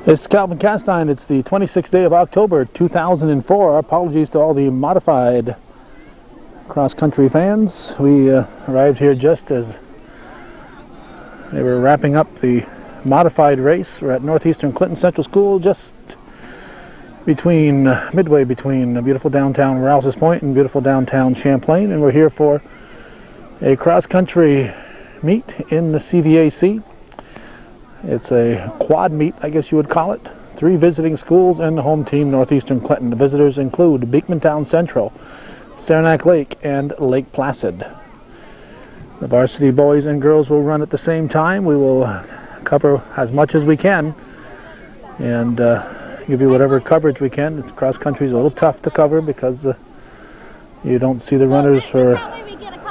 It's Calvin Castine. It's the 26th day of October 2004. Apologies to all the modified cross-country fans. We arrived here just as they were wrapping up the modified race. We're at Northeastern Clinton Central School, just midway between beautiful downtown Rouse's Point and beautiful downtown Champlain, and we're here for a cross-country meet in the CVAC. It's a quad meet, I guess you would call it. 3 visiting schools and the home team, Northeastern Clinton. The visitors include Beekmantown Central, Saranac Lake, and Lake Placid. The varsity boys and girls will run at the same time. We will cover as much as we can and give you whatever coverage we can. Cross country is a little tough to cover because you don't see the runners for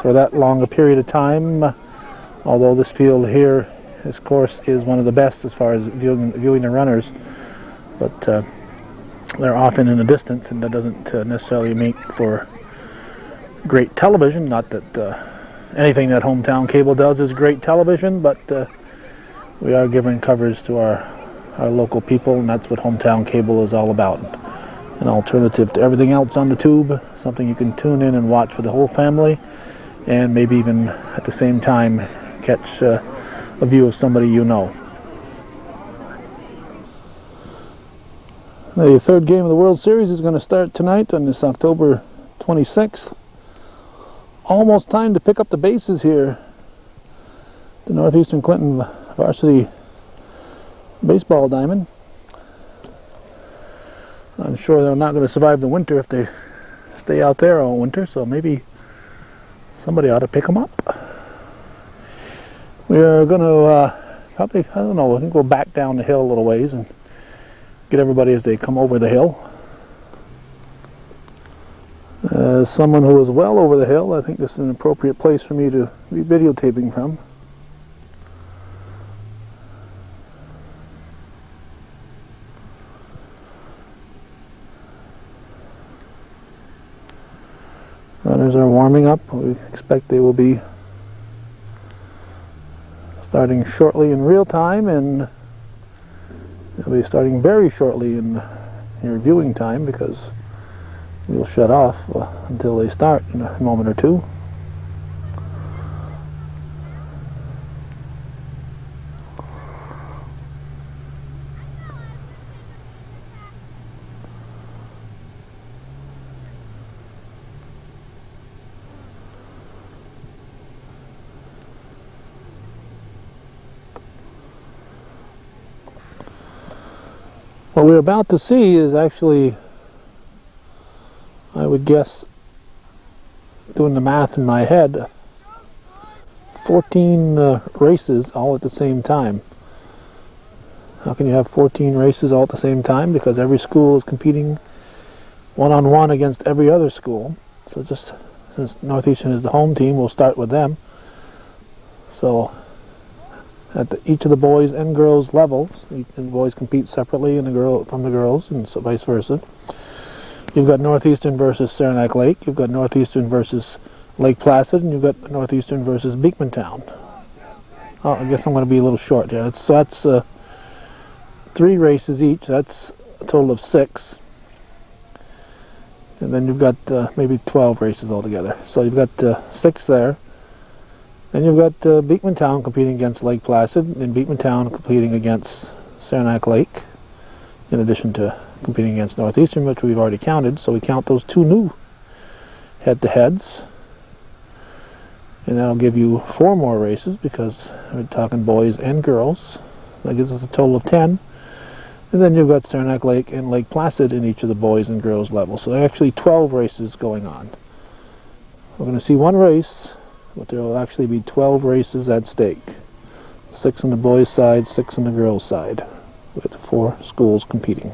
that long a period of time. Although this field here, this course is one of the best as far as viewing the runners, but they're often in the distance, and that doesn't necessarily make for great television. Not that anything that hometown cable does is great television, but we are giving coverage to our local people, and that's what hometown cable is all about. An alternative to everything else on the tube, something you can tune in and watch with the whole family, and maybe even at the same time catch a view of somebody you know. The third game of the World Series is going to start tonight on this October 26th. Almost time to pick up the bases here. The Northeastern Clinton varsity baseball diamond. I'm sure they're not going to survive the winter if they stay out there all winter, so maybe somebody ought to pick them up. We are going to probably, I don't know, I think we'll back down the hill a little ways and get everybody as they come over the hill. As someone who is well over the hill, I think this is an appropriate place for me to be videotaping from. Runners are warming up. We expect they will be starting shortly in real time, and they'll be starting very shortly in your viewing time, because we'll shut off until they start in a moment or two. What we're about to see is actually, I would guess, doing the math in my head, 14 races all at the same time. How can you have 14 races all at the same time? Because every school is competing one-on-one against every other school. So just since Northeastern is the home team, we'll start with them. So at each of the boys and girls levels, the boys compete separately from the girls, and so vice versa. You've got Northeastern versus Saranac Lake, you've got Northeastern versus Lake Placid, and you've got Northeastern versus Beekmantown. Oh, I guess I'm going to be a little short here. So that's 3 races each. That's a total of 6. And then you've got maybe 12 races altogether. So you've got 6 there. Then you've got Beekmantown competing against Lake Placid, and Beekmantown competing against Saranac Lake, in addition to competing against Northeastern, which we've already counted. So we count those 2 new head-to-heads, and that'll give you 4 more races, because we're talking boys and girls. That gives us a total of 10. And then you've got Saranac Lake and Lake Placid in each of the boys and girls levels. So there are actually 12 races going on. We're going to see 1 race, but there will actually be 12 races at stake. 6 on the boys' side, 6 on the girls' side, with 4 schools competing.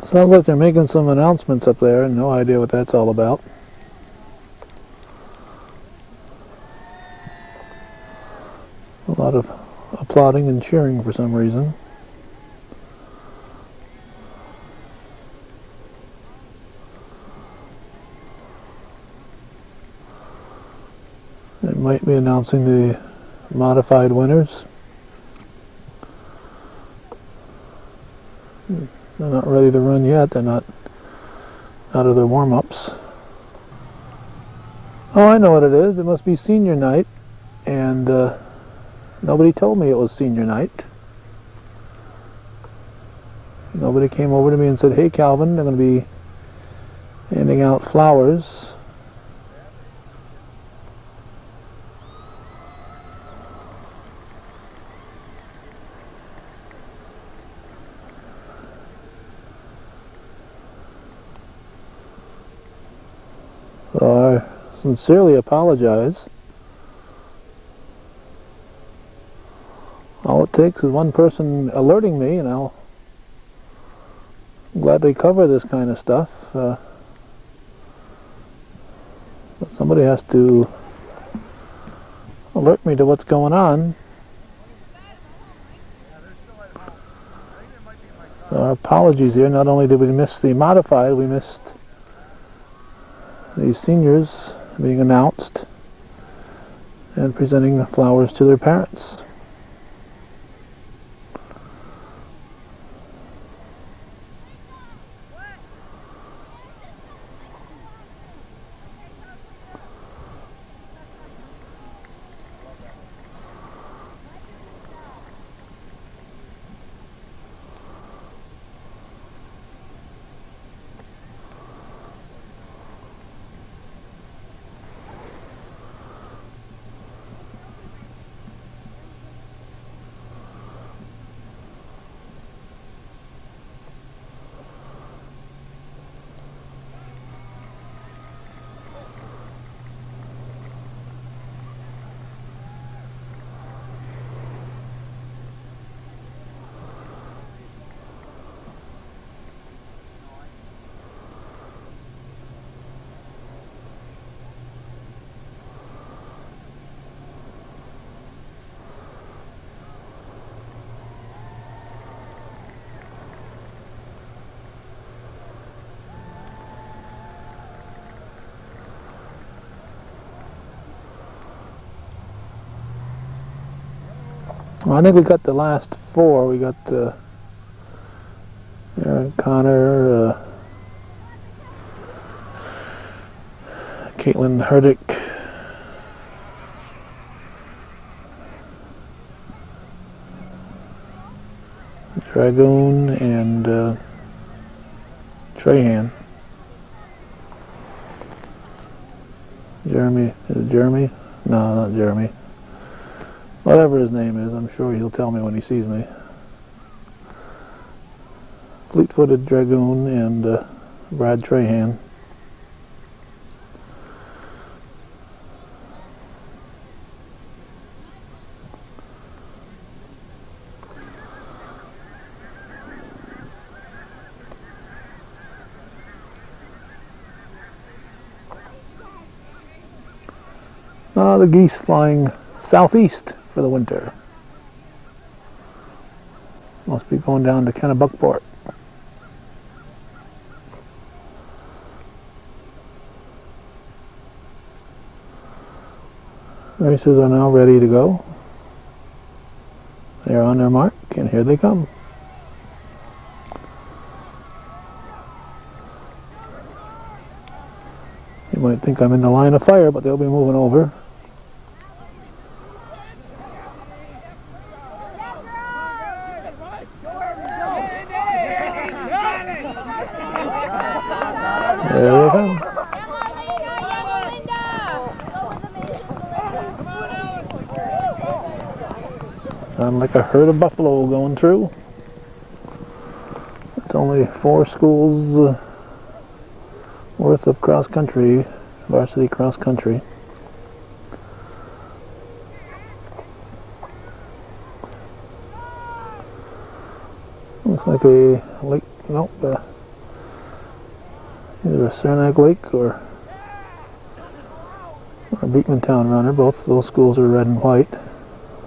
Sounds like they're making some announcements up there, and no idea what that's all about. A lot of applauding and cheering for some reason. might be announcing the modified winners. They're not ready to run yet. They're not out of their warm-ups. Oh, I know what it is. It must be senior night, and nobody told me it was senior night. Nobody came over to me and said, "Hey, Calvin, they're going to be handing out flowers." So I sincerely apologize. All it takes is one person alerting me, and I'll gladly cover this kind of stuff. But somebody has to alert me to what's going on. So our apologies here. Not only did we miss the modified, we missed these seniors being announced and presenting the flowers to their parents. Well, I think we got the last four. We got Aaron Connor, Caitlin Herdick, Dragoon, and Trahan. Jeremy, is it Jeremy? No, not Jeremy. Whatever his name is, I'm sure he'll tell me when he sees me. Fleet-footed Dragoon and Brad Trahan. The geese flying southeast for the winter. Must be going down to Kennebuckport. Racers are now ready to go. They are on their mark, and here they come. You might think I'm in the line of fire, but they'll be moving over. There they come. Sound like a herd of buffalo going through. It's only 4 schools worth of cross country, varsity cross country. Looks like a lake, nope, either a Saranac Lake or a Beekmantown runner. Both those schools are red and white.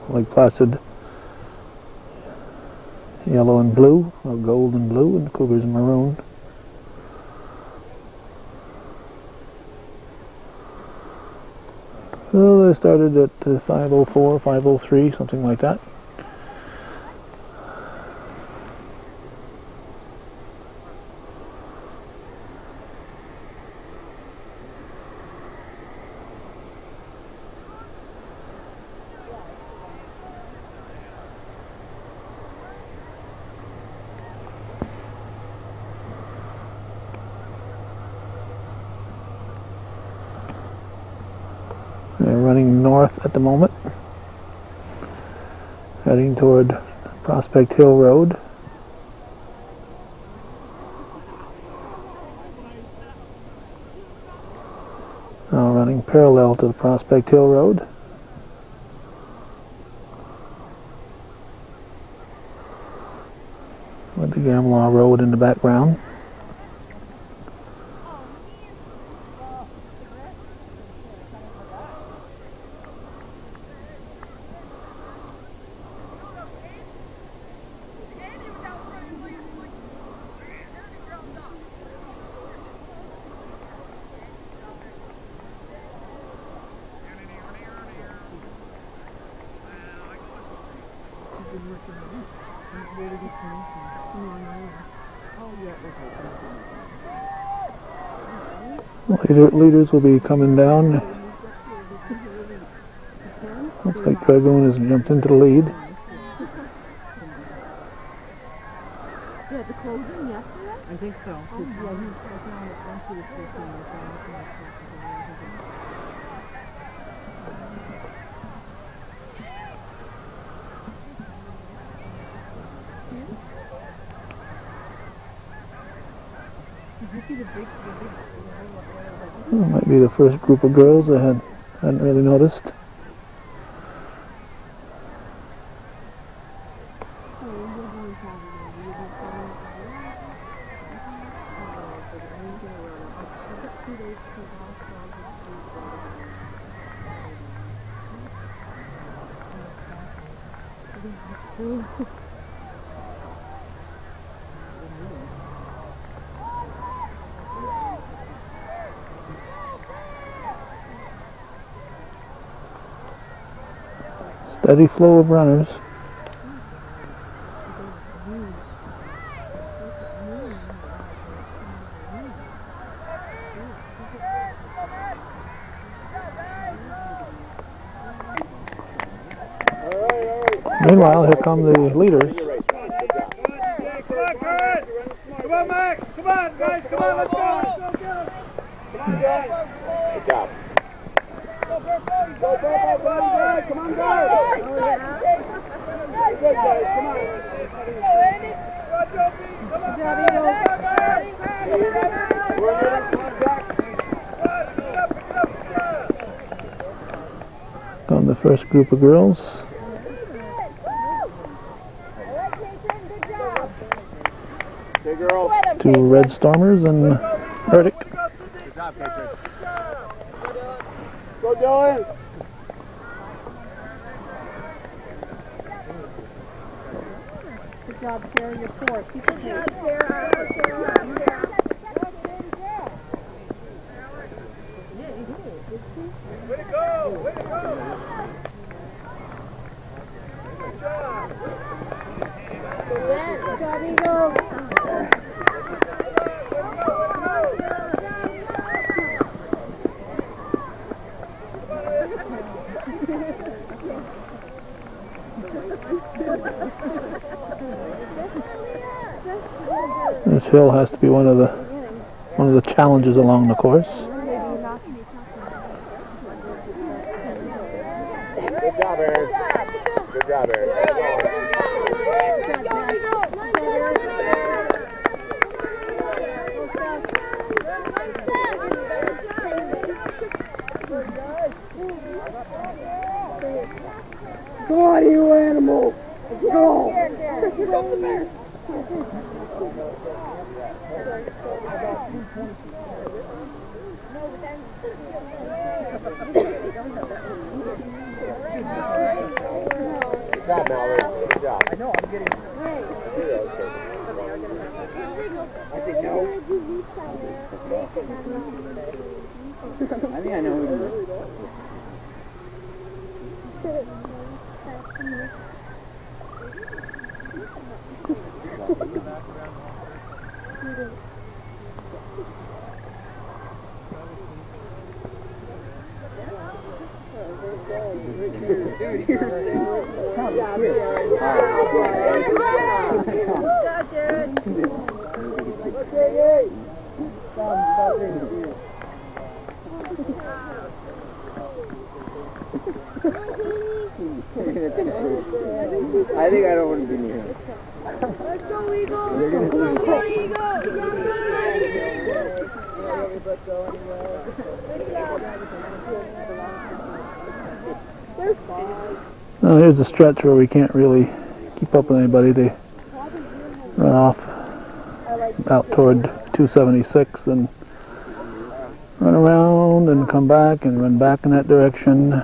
Lake Placid, yellow and blue, or gold and blue, and Cougars maroon. So they started at 5:04, 5:03, something like that. They're running north at the moment, heading toward Prospect Hill Road. Now running parallel to the Prospect Hill Road. With the Gamlaw Road in the background. Leaders will be coming down. Looks like Dragoon has jumped into the lead. I think so. That might be the first group of girls I hadn't really noticed. Steady flow of runners. Meanwhile, here come the leaders. Come on, Max! Come on, guys! Come on, let's go! Come on, guys! Good job. Go, guys! Come on, guys! Good, guys! Come on! Go, Andy! Come on, guys! On the first group of girls. Two Red Stormers and Burdick. Good job, Catherine. Go, Dylan. Good job, Sarah. You're fourth. Good job, Sarah. Way to go! Way to go! Good job! Good job, Eagle. This hill has to be one of the challenges along the course. Good job, Aaron. Good job, Aaron. Come on, you animal! Go! Good job, Mallory. Good job. I know, I'm getting... I said no. I think I know who it is. I think I don't want to be near him. Let's go, Eagle! Come on, go, Eagle! Now here's the stretch where we can't really keep up with anybody. They run off out toward 276 and run around and come back and run back in that direction.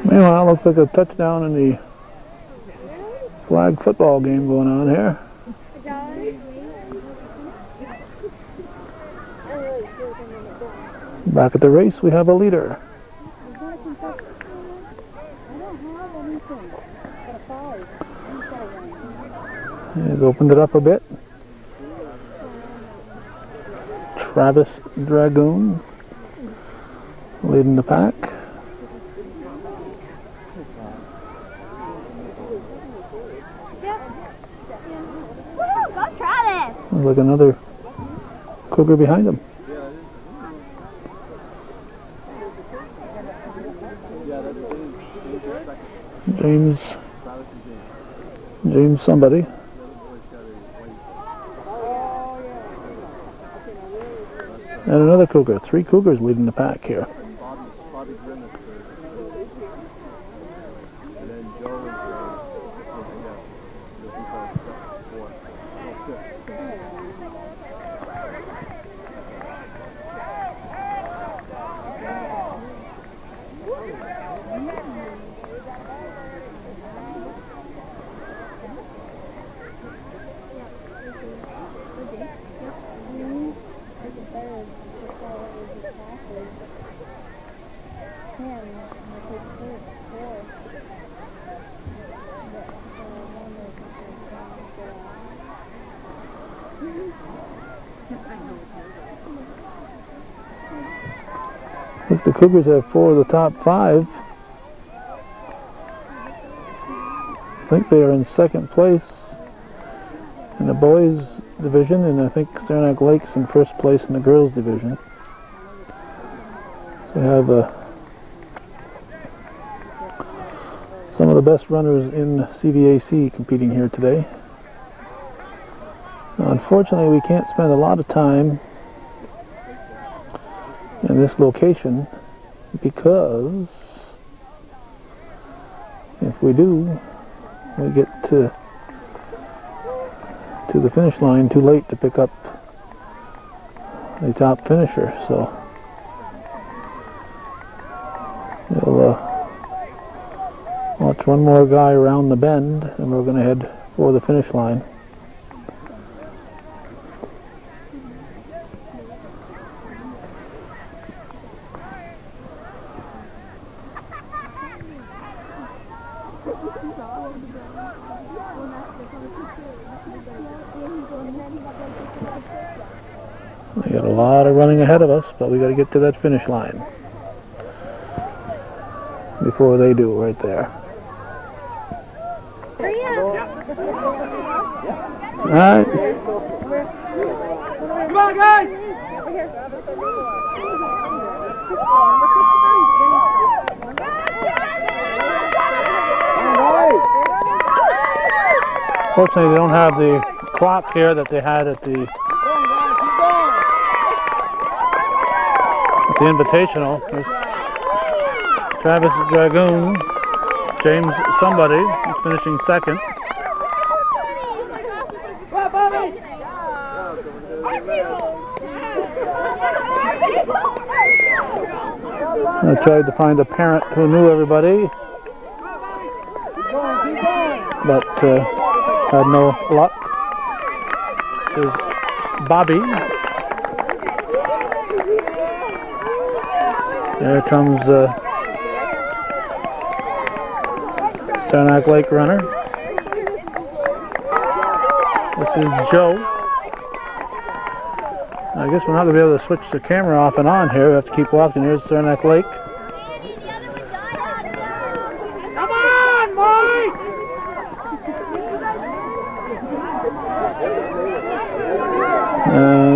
Meanwhile, looks like a touchdown in the flag football game going on here. Back at the race, we have a leader. He's opened it up a bit. Travis Dragoon leading the pack. Go, Travis! Looks like another Cougar behind him. James somebody. And another Cougar. 3 Cougars leading the pack here. I think the Cougars have 4 of the top 5. I think they are in second place in the boys division, and I think Saranac Lake's in first place in the girls division. So we have some of the best runners in CVAC competing here today. Now, unfortunately, we can't spend a lot of time in this location because if we do, we get to the finish line too late to pick up the top finisher. So we'll watch one more guy around the bend and we're going to head for the finish line. We got a lot of running ahead of us, but we got to get to that finish line before they do right there. All right. Come on, guys! Fortunately, they don't have the clock here that they had at the Invitational. There's Travis Dragoon, James somebody, is finishing second. I tried to find a parent who knew everybody, but Had no luck. This is Bobby. There comes Saranac Lake runner. This is Joe. I guess we're not going to be able to switch the camera off and on here. We have to keep watching. Here's Saranac Lake. Come on, Mike!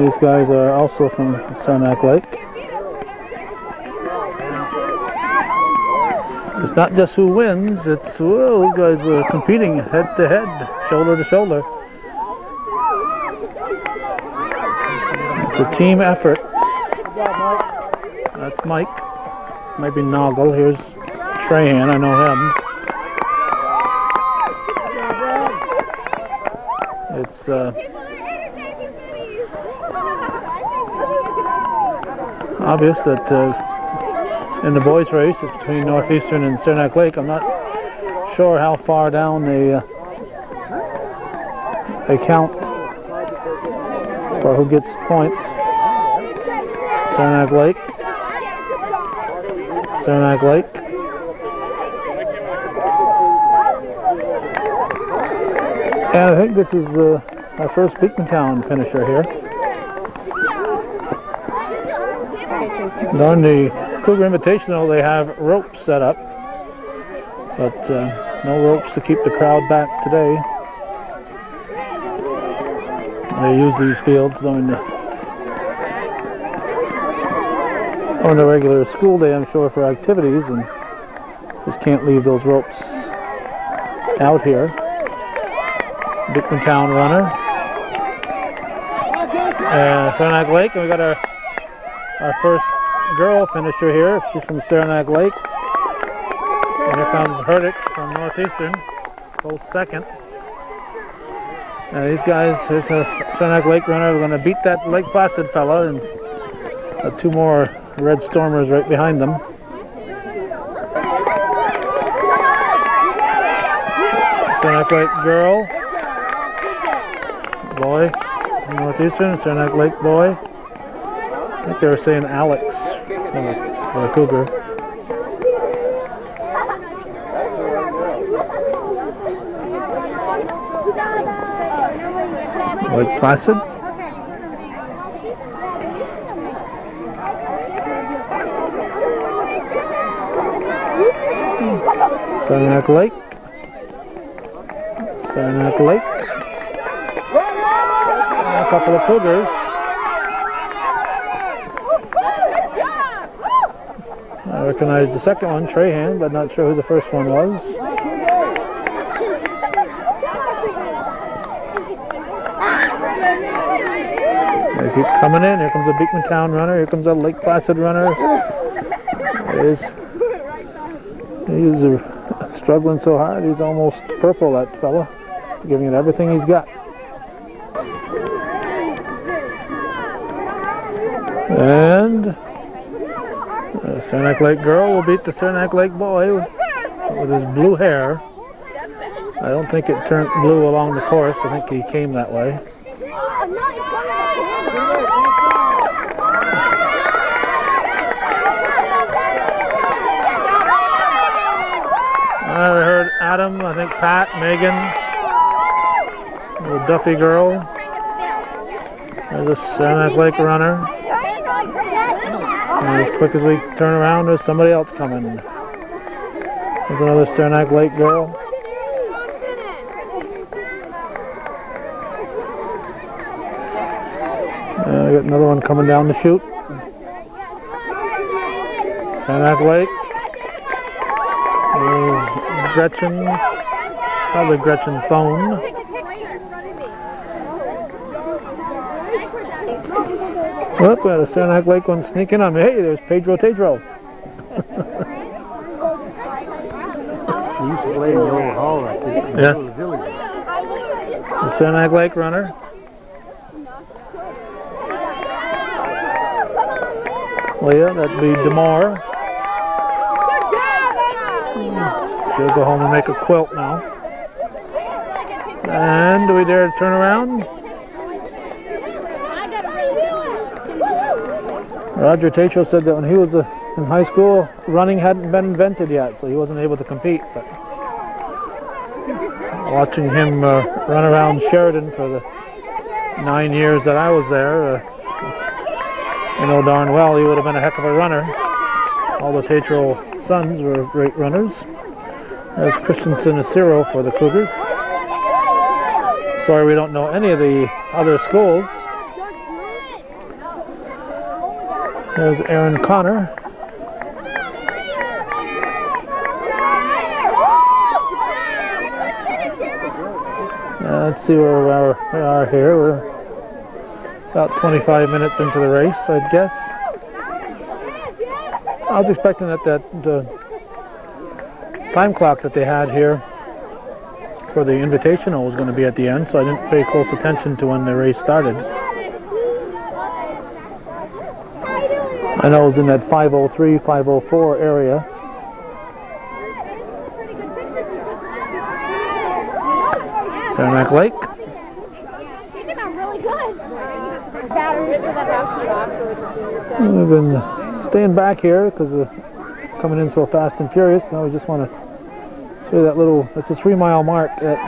These guys are also from Saranac Lake. It's not just who wins, it's, well, these guys are competing head to head, shoulder to shoulder. It's a team effort. That's Mike. Might be Noggle. Here's Trahan, I know him. It's obvious that in the boys race it's between Northeastern and Saranac Lake. I'm not sure how far down they count for who gets points. Saranac Lake. Saranac Lake. And I think this is our first Beekmantown finisher here. On the Cougar Invitational, they have ropes set up, but no ropes to keep the crowd back today. They use these fields during the regular school day, I'm sure, for activities, and just can't leave those ropes out here. Beekmantown runner. Saranac Lake, and we got our first girl finisher here. She's from Saranac Lake. And here comes Herdick from Northeastern, close second. These guys, here's a Saranac Lake runner. We're going to beat that Lake Placid fella, and two more Red Stormers right behind them. Saranac Lake girl, boy, Northeastern, Saranac Lake boy. I think they were saying Alex for the Cougar. Lake Placid. Saranac Lake. Saranac Lake. And a couple of Cougars. I recognize the second one, Trahan, but not sure who the first one was. They keep coming in. Here comes a Beekmantown runner. Here comes a Lake Placid runner. He's struggling so hard. He's almost purple, that fella. Giving it everything he's got. And the Saranac Lake girl will beat the Saranac Lake boy with his blue hair. I don't think it turned blue along the course. I think he came that way. I heard Adam, I think Pat, Megan, the Duffy girl. There's a Saranac Lake runner. And as quick as we turn around, there's somebody else coming. There's another Saranac Lake girl. I got another one coming down the chute. Saranac Lake. There's Gretchen, probably Gretchen Thone. Look, we had a Saranac Lake one sneaking on me. Hey, there's Pedro Tedro. He used to play in the old hall right there. Yeah. The Saranac Lake runner. Leah, that'd be DeMar. She'll go home and make a quilt now. And do we dare turn around? Roger Tatro said that when he was in high school, running hadn't been invented yet, so he wasn't able to compete. But watching him run around Sheridan for the 9 years that I was there, I know darn well he would have been a heck of a runner. All the Tatro sons were great runners. There's Christensen Acero for the Cougars. Sorry we don't know any of the other schools. There's Aaron Connor. Let's see where we are here. We're about 25 minutes into the race, I'd guess. I was expecting that the time clock that they had here for the Invitational was going to be at the end, so I didn't pay close attention to when the race started. I know it was in that 5:03, 5:04 area. Saranac Lake. We've been staying back here because of coming in so fast and furious. Now we just want to show you that little, that's a 3-mile mark at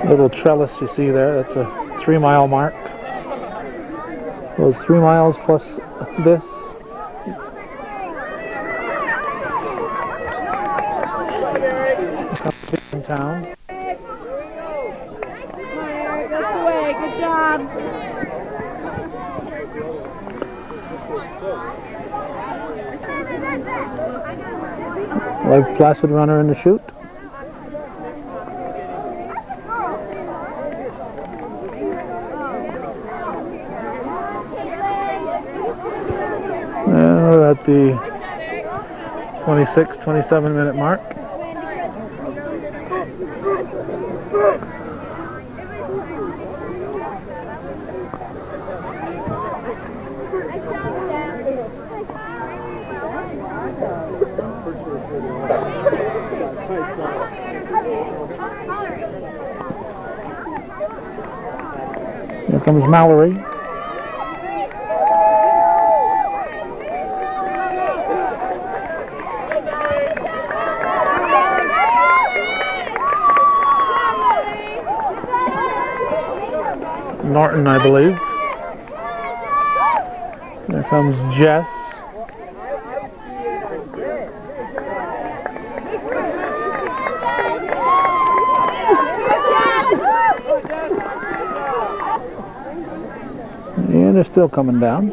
little trellis you see there. That's a 3-mile mark. Those 3 miles plus this. Beekmantown. That's the way. Good job. Lake Placid runner in the chute. And we're at the 26, 27 minute mark. Here comes Mallory. Norton, I believe. There comes Jess. And they're still coming down.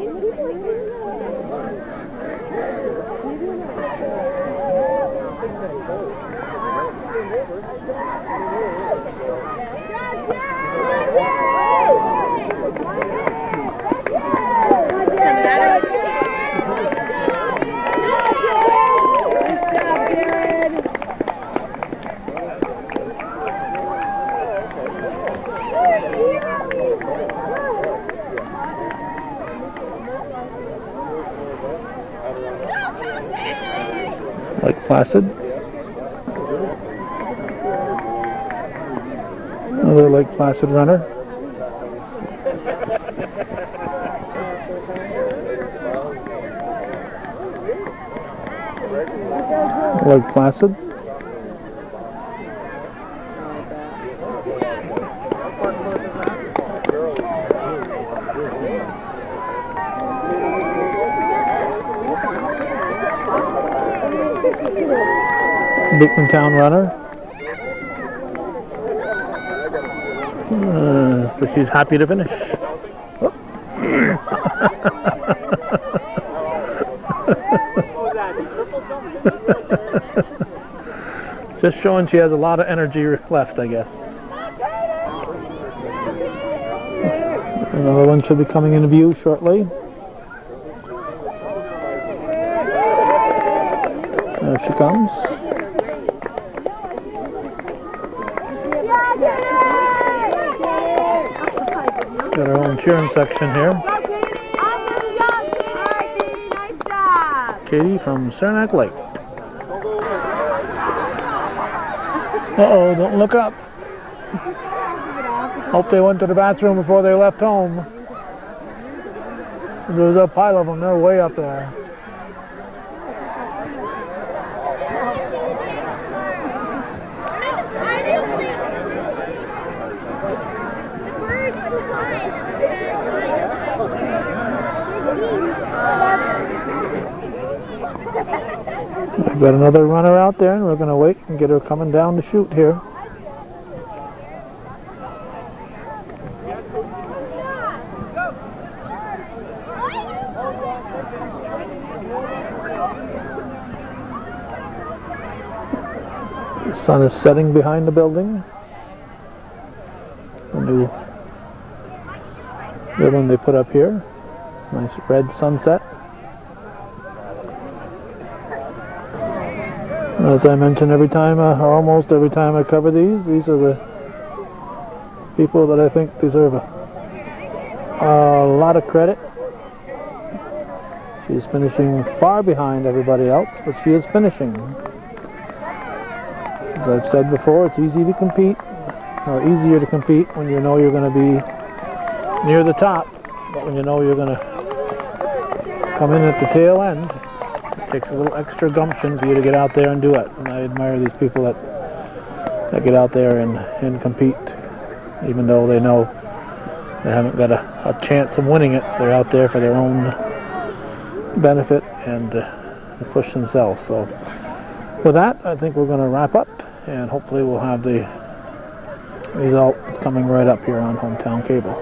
Lake Placid. Another Lake Placid runner. Lake Placid. Beekmantown runner. But she's happy to finish. Oh. Just showing she has a lot of energy left, I guess. Another one should be coming into view shortly. There she comes. Got our own cheering section here. Katie from Saranac Lake. Uh-oh, don't look up. Hope they went to the bathroom before they left home. There's a pile of them, they're way up there. We've got another runner out there, and we're going to wait and get her coming down the chute here. The sun is setting behind the building. The new building they put up here. Nice red sunset. As I mention every time, or almost every time I cover these are the people that I think deserve a lot of credit. She's finishing far behind everybody else, but she is finishing. As I've said before, it's easy to compete, or easier to compete when you know you're going to be near the top, but when you know you're going to come in at the tail end, it takes a little extra gumption for you to get out there and do it. And I admire these people that get out there and compete, even though they know they haven't got a chance of winning it. They're out there for their own benefit and push themselves. So with that, I think we're going to wrap up, and hopefully we'll have the result coming right up here on Hometown Cable.